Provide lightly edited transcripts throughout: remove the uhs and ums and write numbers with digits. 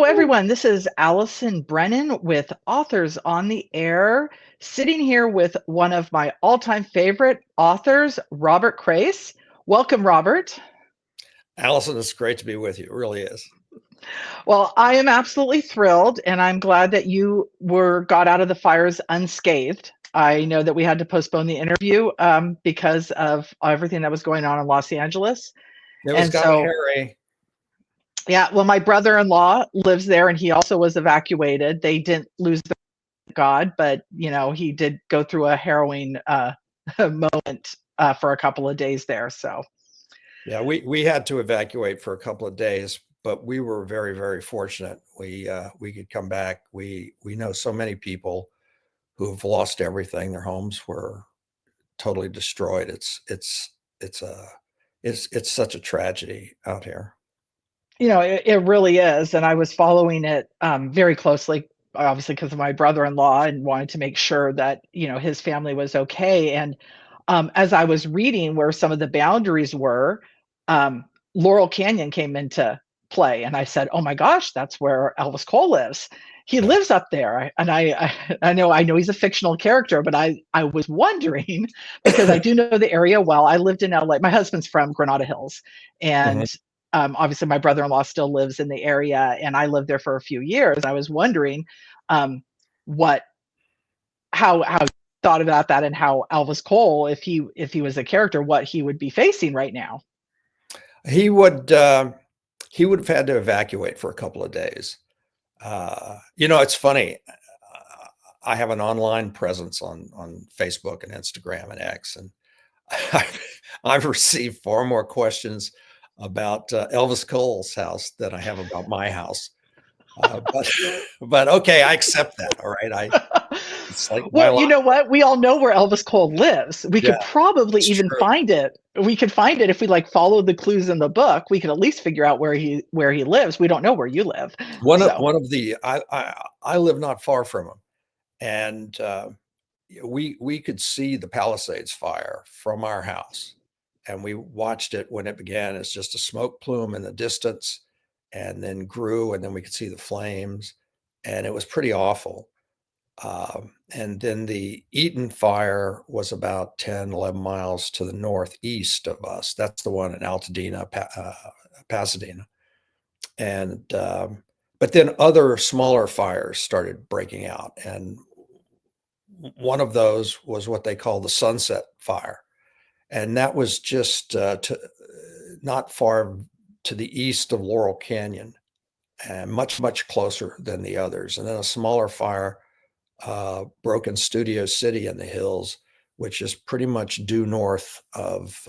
everyone. This is Allison Brennan with Authors on the Air, sitting here with one of my all-time favorite authors, Robert Crais. Welcome, Robert. Allison, it's great to be with you. It really is. Well, I am absolutely thrilled, and I'm glad that you were got out of the fires unscathed. I know that we had to postpone the interview because of everything that was going on in Los Angeles. It was And kind of so, hairy. yeah, well, my brother-in-law lives there, and he also was evacuated. They didn't lose God, but he did go through a harrowing moment for a couple of days there. So Yeah, we had to evacuate for a couple of days, but we were very, very fortunate. We could come back. We know so many people who have lost everything. Their homes were totally destroyed. It's such a tragedy out here. it really is, and I was following it very closely, obviously because of my brother-in-law, and wanted to make sure that his family was okay. And as I was reading where some of the boundaries were, um, Laurel Canyon came into play, and I said, "Oh my gosh, that's where Elvis Cole lives. He Yeah. lives up there." And I know he's a fictional character, but I was wondering because I do know the area well. I lived in LA. My husband's from Granada Hills, Mhm. and obviously my brother-in-law still lives in the area, and I lived there for a few years. I was wondering um, what how you thought about that, and how Elvis Cole, if he was a character, what he would be facing right now. He would have had to evacuate for a couple of days. It's funny. I have an online presence on Facebook and Instagram and X, and I've, I've received far more questions about Elvis Cole's house than I have about my house. But but okay, I accept that. All right, it's like my Well, life. you know what? We all know where Elvis Cole lives. We Yeah, could probably it's even true. find it. We could find it if we like follow the clues in the book. We could at least figure out where he lives. We don't know where you live. So, One of the I live not far from him, and we could see the Palisades fire from our house, and we watched it when it began as just a smoke plume in the distance, and then grew, and then we could see the flames, and it was pretty awful. And then the Eaton fire was about 10, 11 miles to the northeast of us. That's the one in Altadena, Pasadena. And but then other smaller fires started breaking out, and one of those was what they call the Sunset Fire, and that was just not far to the east of Laurel Canyon, and much closer than the others. And then a smaller fire broke in Studio City in the hills, which is pretty much due north of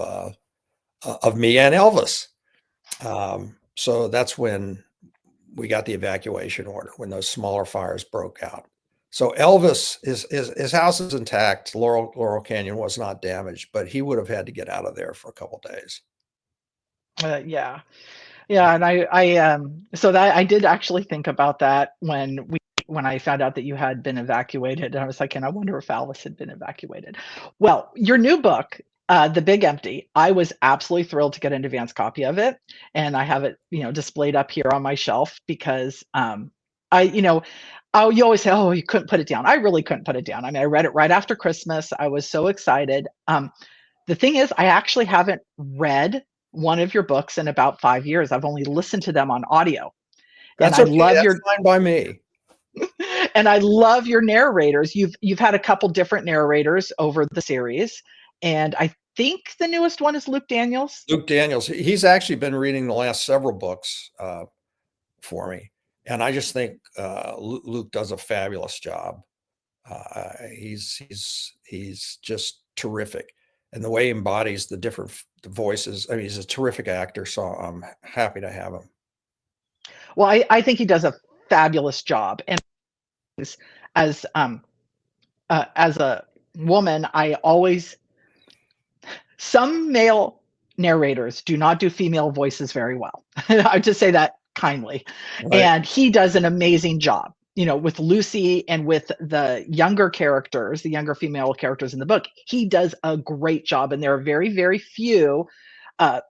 me and Elvis. So that's when we got the evacuation order, when those smaller fires broke out. So Elvis, his house is intact. Laurel Canyon was not damaged, but he would have had to get out of there for a couple of days. yeah. Yeah, and so that I did actually think about that when I found out that you had been evacuated, and I was like, and I wonder if Alice had been evacuated. Well, your new book, The Big Empty, I was absolutely thrilled to get an advance copy of it, and I have it, displayed up here on my shelf because I, oh, you always say, oh, you couldn't put it down. I really couldn't put it down. I mean, I read it right after Christmas. I was so excited. The thing is, I actually haven't read one of your books in about 5 years. I've only listened to them on audio, and That's I okay. love That's your fine by me. and I love your narrators. You've had a couple different narrators over the series, and I think the newest one is Luke Daniels. Luke Daniels, he's actually been reading the last several books for me, and I just think Luke does a fabulous job. He's just terrific, and the way he embodies the different voices. I mean, he's a terrific actor, so I'm happy to have him. Well, I think he does a fabulous job, and as as a woman, I always some male narrators do not do female voices very well. I just say that kindly. Right. And he does an amazing job, with Lucy and with the younger characters, the younger female characters in the book. He does a great job. And there are very, very few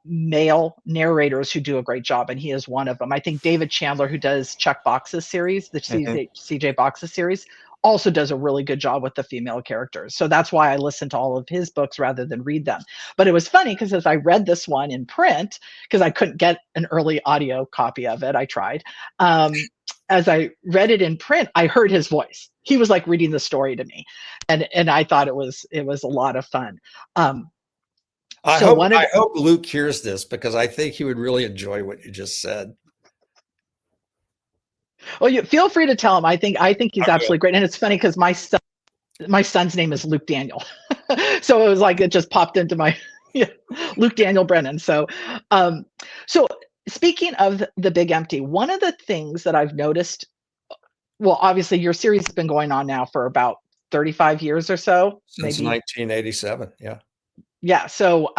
male narrators who do a great job, and he is one of them. I think David Chandler, who does Chuck Box's series, the Mhm. CJ Box's series, also does a really good job with the female characters. So that's why I listen to all of his books rather than read them. But it was funny because as I read this one in print, because I couldn't get an early audio copy of it, I tried. As I read it in print, I heard his voice. He was like reading the story to me, and I thought it was a lot of fun. Um, so one of I hope Luke hears this, because I think he would really enjoy what you just said. well, you feel free to tell him. I think he's I will. absolutely great, and it's funny because my son's name is Luke Daniel, so it was like it just popped into my yeah, Luke Daniel Brennan. Um, so speaking of the Big Empty, one of the things that I've noticed, well, obviously your series has been going on now for about 35 years or so, Since maybe. 1987. Yeah. Yeah. So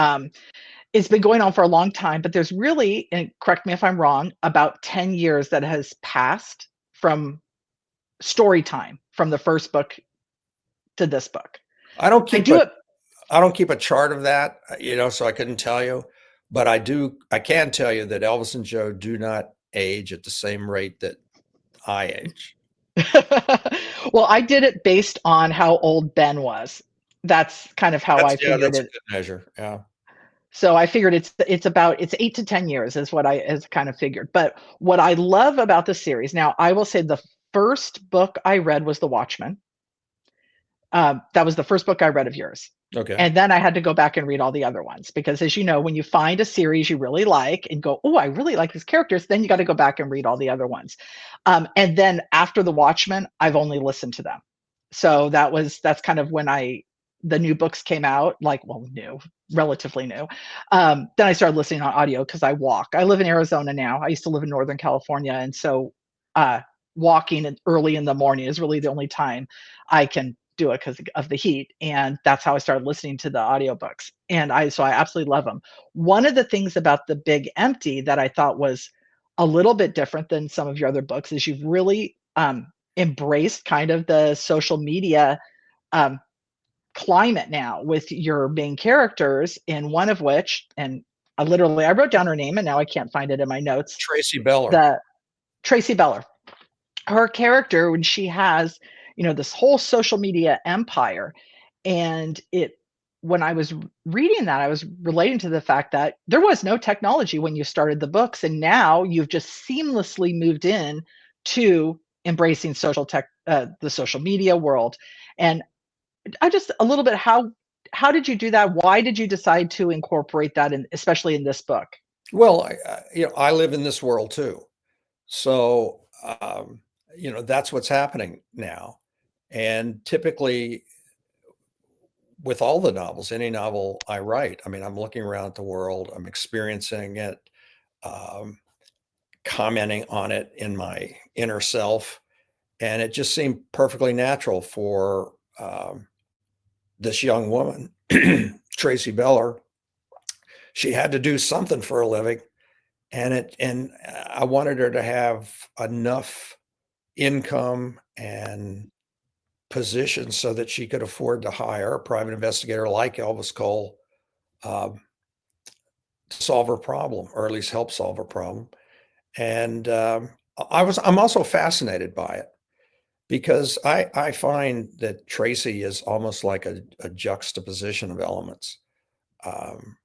it's been going on for a long time, but there's really, and correct me if I'm wrong, about 10 years that has passed from story time from the first book to this book. I don't I keep do a it. I don't keep a chart of that, so I couldn't tell you, but I can tell you that Elvis and Joe do not age at the same rate that I age. Well, I did it based on how old Ben was. That's kind of how I figured That's a it. good measure. Yeah. So I figured it's 8 to 10 years is what I is kind of figured. But what I love about the series, now I will say the first book I read was The Watchmen. That was the first book I read of yours. Okay. And then I had to go back and read all the other ones because, as you know, when you find a series you really like and go, oh, I really like these characters, then you got to go back and read all the other ones. And then after The Watchmen, I've only listened to them. So that's kind of when the new books came out, like, well, new, relatively new. Then I started listening on audio because I walk. I live in Arizona now. I used to live in Northern California. And so uh, walking early in the morning is really the only time I can do it because of the heat. And that's how I started listening to the audiobooks. And I absolutely love them. One of the things about The Big Empty that I thought was a little bit different than some of your other books is you've really embraced kind of the social media um, climate now with your main characters, and one of which, and I wrote down her name and now I can't find it in my notes. Tracy Beller. The Tracy Beller, her character, when she has, this whole social media empire, and when I was reading that, I was relating to the fact that there was no technology when you started the books, and now you've just seamlessly moved in to embracing the social media world. And I just a little bit, how did you do that? Why did you decide to incorporate that in, especially in this book? Well, I live in this world too. So, that's what's happening now. And typically, with all the novels, any novel I write, I mean, I'm looking around at the world, I'm experiencing it, um, commenting on it in my inner self. And it just seemed perfectly natural for this young woman, Tracy Beller. She had to do something for a living. And I wanted her to have enough income and position so that she could afford to hire a private investigator like Elvis Cole, um, to solve her problem, or at least help solve her problem. And I'm also fascinated by it because I find that Tracy is almost like a juxtaposition of elements. Um,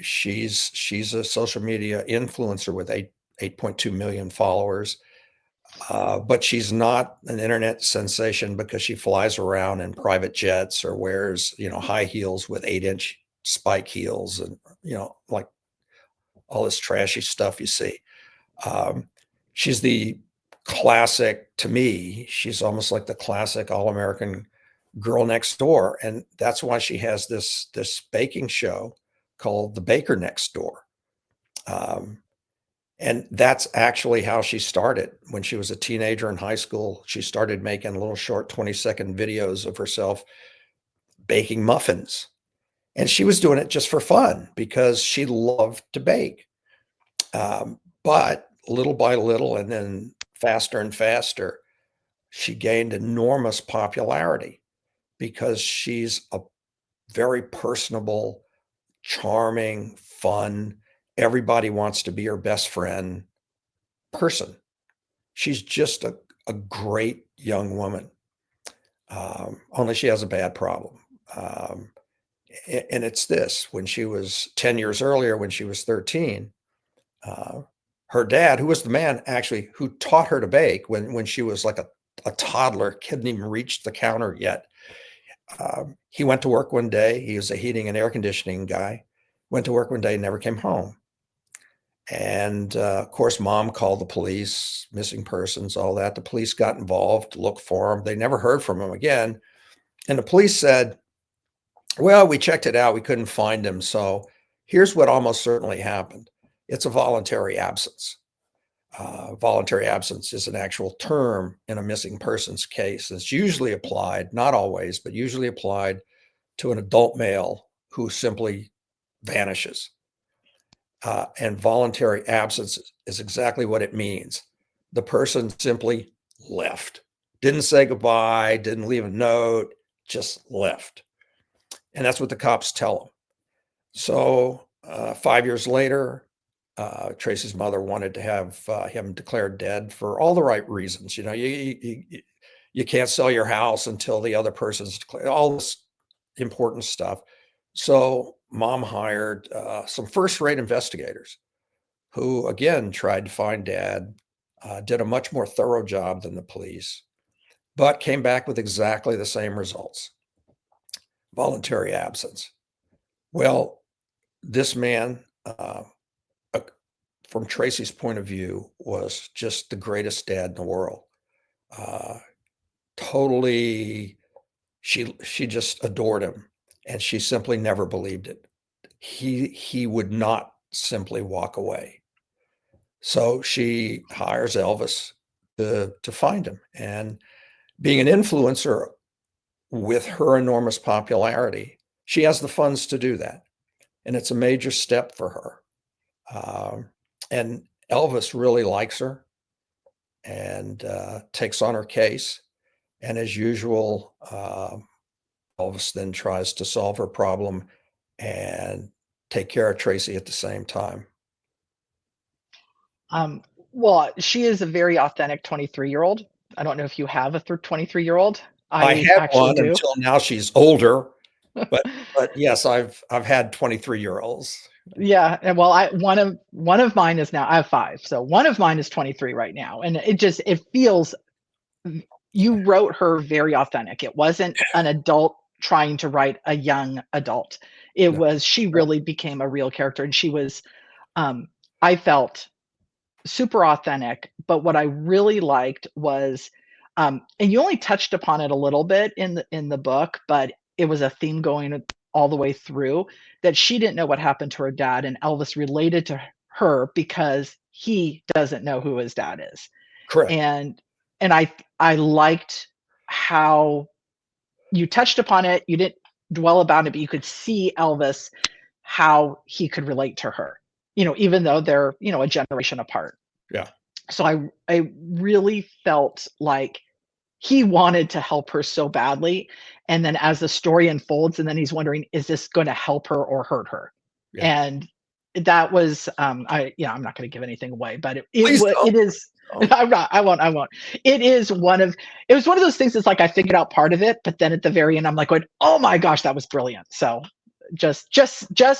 she's a social media influencer with 8.2 million followers. But she's not an internet sensation because she flies around in private jets or wears, high heels with 8-inch spike heels and, like all this trashy stuff you see. Um, she's the classic, to me, she's almost like the classic all-American girl next door. And that's why she has this baking show called The Baker Next Door. Um, and that's actually how she started. When she was a teenager in high school, she started making little short 20-second videos of herself baking muffins. And she was doing it just for fun because she loved to bake. But little by little, and then faster and faster, she gained enormous popularity because she's a very personable, charming, fun, everybody wants to be her best friend person. She's just a great young woman. Only she has a bad problem. And it's this: when she was 10 years earlier, when she was 13, her dad, who was the man actually who taught her to bake when she was like a toddler, hadn't even reached the counter yet. He went to work one day. He was a heating and air conditioning guy. Went to work one day, never came home. And of course, mom called the police, missing persons, all that. The police got involved, looked for him. They never heard from him again. And the police said, well, we checked it out. We couldn't find him. So here's what almost certainly happened. It's a voluntary absence. Voluntary absence is an actual term in a missing persons case. It's usually applied, not always, but usually applied to an adult male who simply vanishes. And voluntary absence is exactly what it means. The person simply left, didn't say goodbye, didn't leave a note, just left. And that's what the cops tell him. So 5 years later, Tracy's mother wanted to have him declared dead for all the right reasons. You know, you can't sell your house until the other person's declared, all this important stuff. So mom hired some first-rate investigators who, again, tried to find dad, did a much more thorough job than the police, but came back with exactly the same results: voluntary absence. Well, this man, from Tracy's point of view, was just the greatest dad in the world. Totally, she just adored him, and she simply never believed it. He would not simply walk away. So she hires Elvis to find him. And being an influencer with her enormous popularity, she has the funds to do that. And it's a major step for her. And Elvis really likes her and takes on her case. And as usual, Elvis then tries to solve her problem and take care of Tracy at the same time. Well, she is a very authentic 23-year-old. I don't know if you have a 23-year-old. I I had actually one do. until now. She's older, but yes, I've had 23-year-olds. Yeah, and well, one of mine is now, I have 5. So one of mine is 23 right now, and it feels, you wrote her very authentic. It wasn't an adult trying to write a young adult. It No, was, she really became a real character, and she was, I felt, super authentic. But what I really liked was, and you only touched upon it a little bit in the book, but it was a theme going all the way through, that she didn't know what happened to her dad, and Elvis related to her because he doesn't know who his dad is. correct. And I liked how you touched upon it. You didn't dwell about it, but you could see Elvis, how he could relate to her, even though they're, a generation apart. Yeah. So I really felt like he wanted to help her so badly. And then as the story unfolds, and then he's wondering, is this going to help her or hurt her? Yeah. And that was, I'm not going to give anything away, but Please don't. it is, Don't. I won't. It was one of those things. It's like I figured out part of it, but then at the very end, I'm like going, oh my gosh, that was brilliant. So just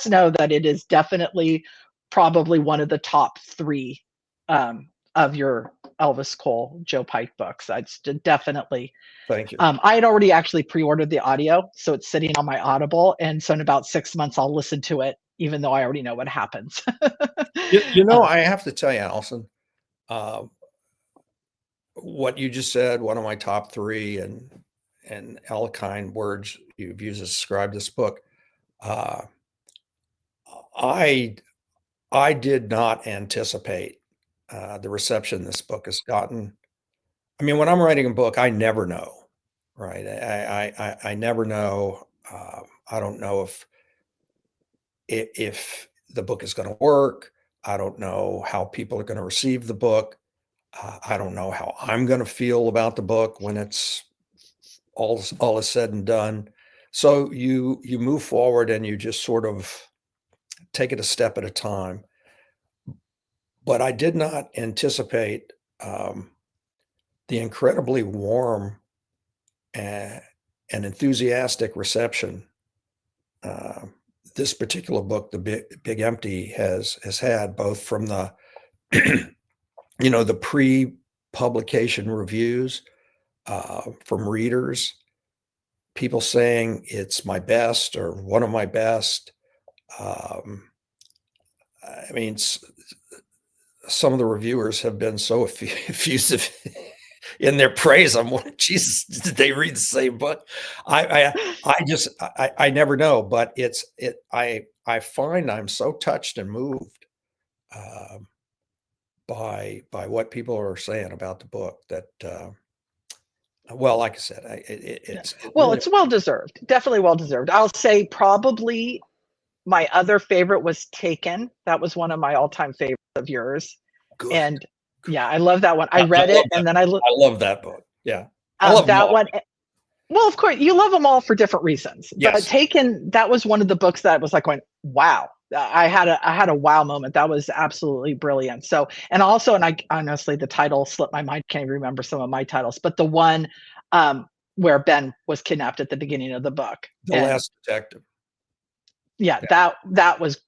know that it is definitely probably one of the top 3 of your Elvis Cole, Joe Pike books. It's definitely. Thank you. I had already actually pre-ordered the audio, so it's sitting on my Audible, and so in about 6 months I'll listen to it, even though I already know what happens. I have to tell you, Allison, uh, what you just said, one of my top 3, and kind words you've used to describe this book. I did not anticipate the reception this book has gotten. I mean, when I'm writing a book, I never know, right? I never know. I don't know if the book is going to work. I don't know how people are going to receive the book. I don't know how I'm going to feel about the book when it's all is said and done. So you move forward and you just sort of take it a step at a time. But I did not anticipate the incredibly warm and enthusiastic reception this particular book, The Big Empty, has had, both from the the pre-publication reviews, from readers, people saying it's my best or one of my best. I mean, some of the reviewers have been so effusive in their praise. I'm like, Jesus, did they read the same book? I never know, but I find I'm so touched and moved by what people are saying about the book that well, like I said, it's well, really it's well deserved, definitely well deserved. I'll say probably my other favorite was Taken. That was one of my all-time favorites of yours. good. And yeah, I love that one. I I read love it and then I love that book. Yeah, I love them that all. one. Well, of course, you love them all for different reasons. But Yes. Taken, that was one of the books that was like going, wow. I had a wow moment. That was absolutely brilliant. So, and also, and I honestly, the title slipped my mind. Can't even remember some of my titles, but the one where Ben was kidnapped at the beginning of the book. The And Last Detective. yeah, that was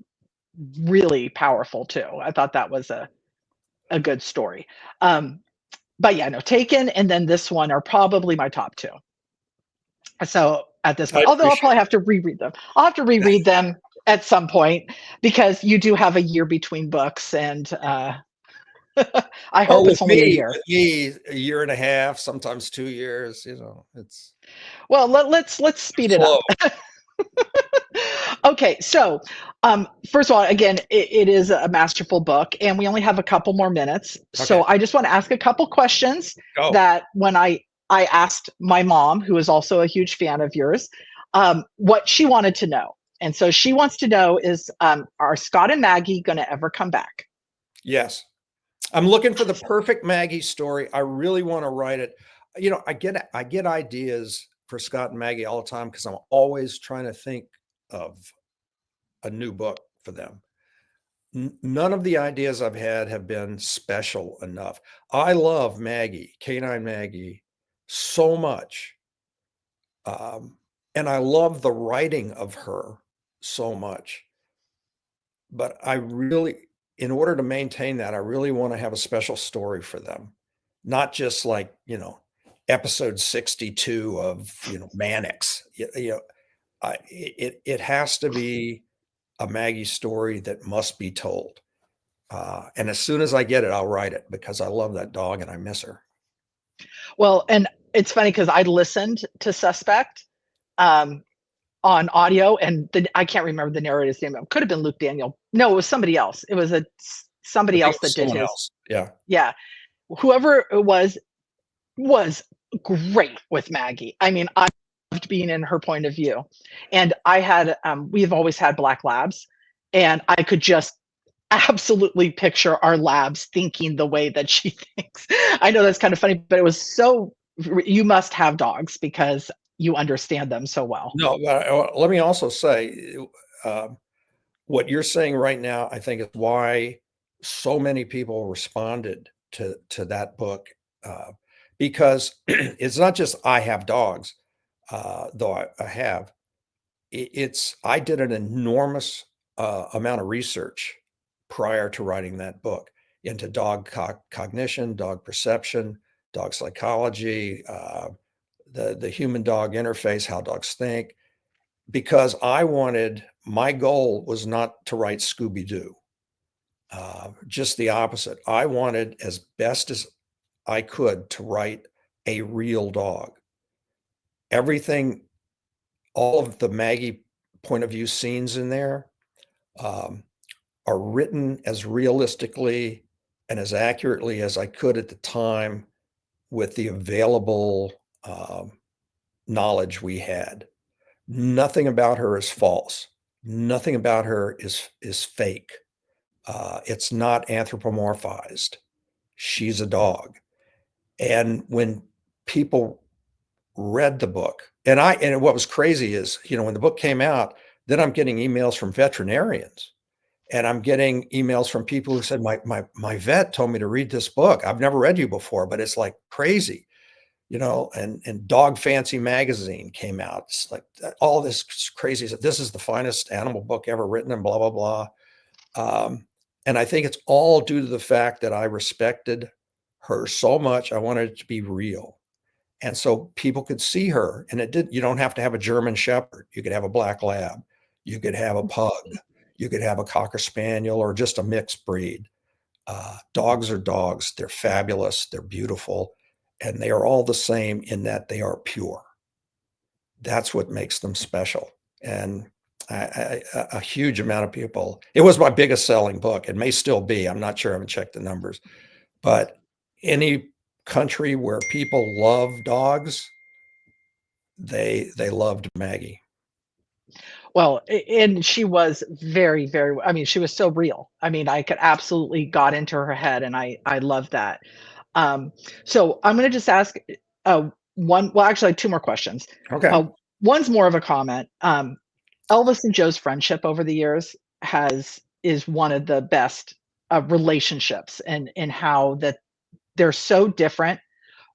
really powerful too. I thought that was a good story. But yeah, no, Taken and then this one are probably my top two. So at this I point, although I'll appreciate probably have to reread them. I'll have to reread them at some point because you do have a year between books, and I Oh, hope it's only a year. with me, a year and a half, sometimes 2 years, it's Well, let's speed it slow. up. Okay, so first of all, again, it is a masterful book, and we only have a couple more minutes. Okay, So I just want to ask a couple questions go. that when I asked my mom, who is also a huge fan of yours, what she wanted to know. And so she wants to know is, are Scott and Maggie going to ever come back? Yes. I'm looking for the perfect Maggie story. I really want to write it. I get ideas for Scott and Maggie all the time because I'm always trying to think of a new book for them. None of the ideas I've had have been special enough. I love Maggie, Canine Maggie, so much. And I love the writing of her so much. But in order to maintain that, I really want to have a special story for them, not just like, episode 62 of, Mannix. It has to be a Maggie story that must be told. And as soon as I get it, I'll write it because I love that dog and I miss her. Well, and it's funny because I listened to Suspect um, on audio, and I can't remember the narrator's name. It could have been Luke Daniel. No, it was somebody else. It was I somebody think else it was that did someone his. else. Yeah. Yeah, whoever it was great with Maggie. I mean, I loved being in her point of view. And I had, we've always had black labs, and I could just absolutely picture our labs thinking the way that she thinks. I know that's kind of funny, but it was so, you must have dogs because you understand them so well. No, let me also say, uh, what you're saying right now, I think is why so many people responded to that book, because it's not just I have dogs, though I have. I did an enormous amount of research prior to writing that book into dog cognition, dog perception, dog psychology, the human dog interface, how dogs think, because my goal was not to write Scooby Doo. Just the opposite. I wanted, as best as I could, to write a real dog. Everything, all of the Maggie point of view scenes in there um, are written as realistically and as accurately as I could at the time with the available knowledge we had. Nothing about her is false. Nothing about her is fake. It's not anthropomorphized. She's a dog. And when people read the book, and what was crazy is, when the book came out, then I'm getting emails from veterinarians And I'm getting emails from people who said, my vet told me to read this book. I've never read you before, but it's like crazy, and Dog Fancy magazine came out. It's like all this crazy. This is the finest animal book ever written and blah, blah, blah. And I think it's all due to the fact that I respected her so much. I wanted it to be real. And so people could see her, and you don't have to have a German Shepherd. You could have a black lab. You could have a pug. You could have a Cocker Spaniel or just a mixed breed. Dogs are dogs. They're fabulous. They're beautiful. And they are all the same in that they are pure. That's what makes them special. And a huge amount of people, it was my biggest selling book. It may still be. I'm not sure. I haven't checked the numbers. But any country where people love dogs, they loved Maggie. Well, and she was very, very, I mean, she was so real. I mean, I could absolutely got into her head, and I love that. Um, so I'm gonna just ask one, well, actually, 2 more questions. Okay. Uh, one's more of a comment. Elvis and Joe's friendship over the years is one of the best relationships, and how that they're so different,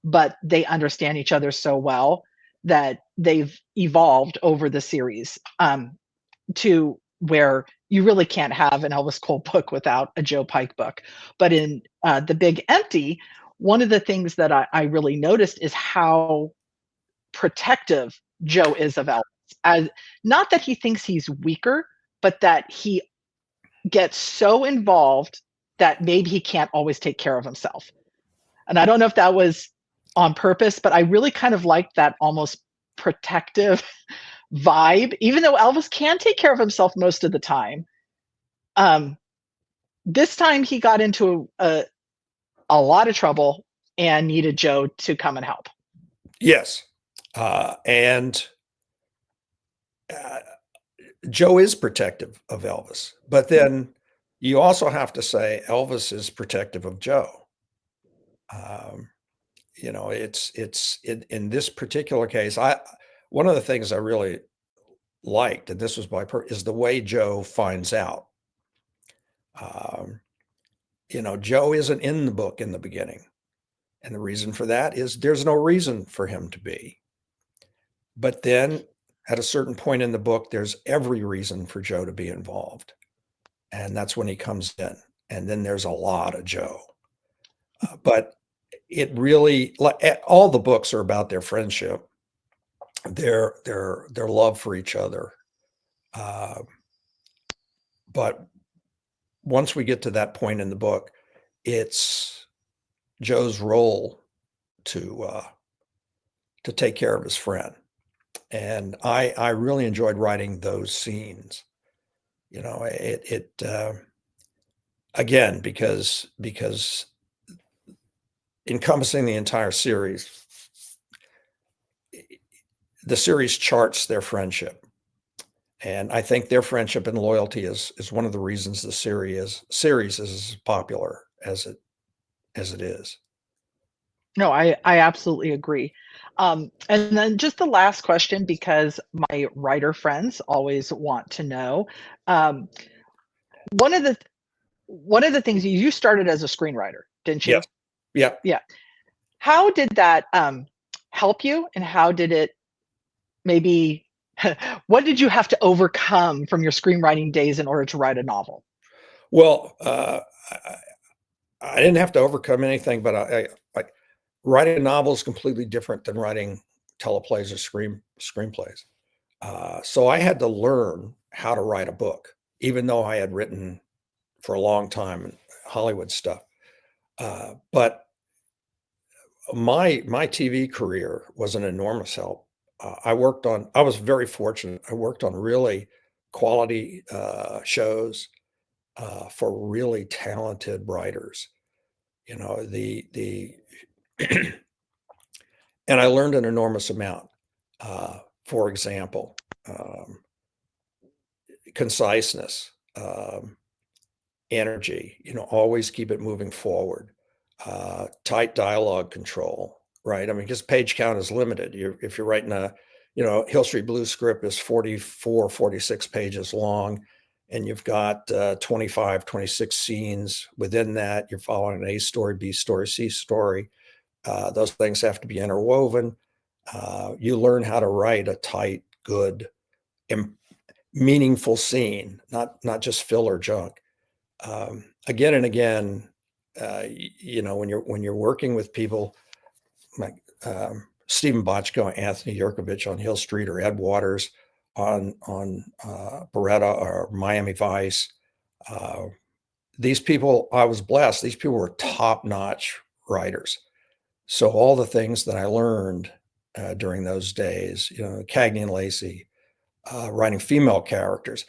but they understand each other so well that they've evolved over the series. To where you really can't have an Elvis Cole book without a Joe Pike book. But in The Big Empty, one of the things that I really noticed is how protective Joe is of Elvis. As not that he thinks he's weaker, but that he gets so involved that maybe he can't always take care of himself. And I don't know if that was on purpose, but I really kind of liked that almost protective vibe, even though Elvis can take care of himself most of the time. Um, this time he got into a lot of trouble and needed Joe to come and help. Yes. And Joe is protective of Elvis, but then you also have to say Elvis is protective of Joe. It's in this particular case, one of the things I really liked, and this was is the way Joe finds out. Joe isn't in the book in the beginning. And the reason for that is there's no reason for him to be. But then at a certain point in the book, there's every reason for Joe to be involved. And that's when he comes in. And then there's a lot of Joe. But it really, like all the books are about their friendship, their love for each other. But once we get to that point in the book, it's Joe's role to take care of his friend. And I really enjoyed writing those scenes. Again, because encompassing the entire series, the series charts their friendship. And I think their friendship and loyalty is one of the reasons the series is as popular as it is. No, I absolutely agree. And then just the last question, because my writer friends always want to know. Um, one of the things you started as a screenwriter, didn't you? Yes. Yeah. Yeah. How did that help you, and how did it maybe what did you have to overcome from your screenwriting days in order to write a novel? Well, I didn't have to overcome anything, but I like writing a novel is completely different than writing teleplays or screenplays. So I had to learn how to write a book, even though I had written for a long time in Hollywood stuff. But my TV career was an enormous help. I was very fortunate. I worked on really quality shows for really talented writers. The and I learned an enormous amount. For example, conciseness, energy. Always keep it moving forward. Tight dialogue control, right? I mean, because page count is limited. If you're writing Hill Street Blues script is 44, 46 pages long. and you've got 25, 26 scenes within that. You're following an A story, B story, C story. Those things have to be interwoven. You learn how to write a tight, good, meaningful scene, not just filler junk. Again and again, when you're working with people like Stephen Bochco, Anthony Yerkovich on Hill Street, or Ed Waters on Beretta or Miami Vice. These people, I was blessed. These people were top-notch writers. So all the things that I learned during those days, Cagney and Lacey, writing female characters,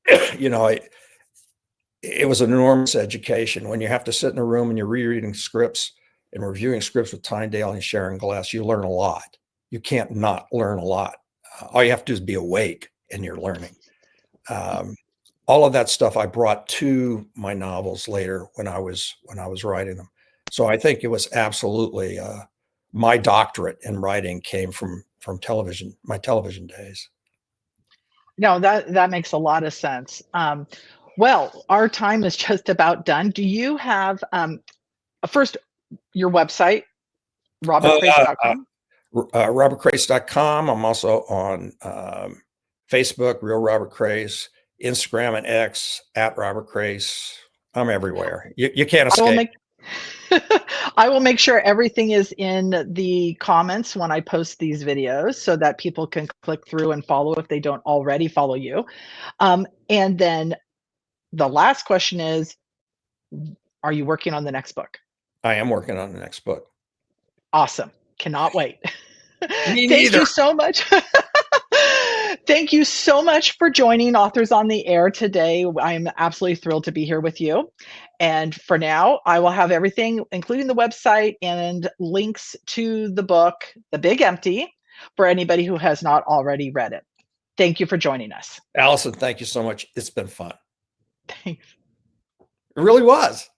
it was an enormous education. When you have to sit in a room and you're rereading scripts and reviewing scripts with Tyndale and Sharon Glass, you learn a lot. You can't not learn a lot. All you have to do is be awake and you're learning. All of that stuff I brought to my novels later when I was writing them. So I think it was absolutely my doctorate in writing came from television, my television days. No, that makes a lot of sense. Well, our time is just about done. Do you have first your website, robertcrais.com? robertcrais.com. I'm also on Facebook, Real Robert Crais, Instagram and X at Robert Crais. I'm everywhere. You can't escape. I will make sure everything is in the comments when I post these videos so that people can click through and follow if they don't already follow you. And then the last question is, are you working on the next book? I am working on the next book. Awesome. Cannot wait. Me Thank neither. you so much. Thank you so much for joining Authors on the Air today. I'm absolutely thrilled to be here with you. And for now, I will have everything, including the website and links to the book, The Big Empty, for anybody who has not already read it. Thank you for joining us. Allison, thank you so much. It's been fun. Thanks. It really was.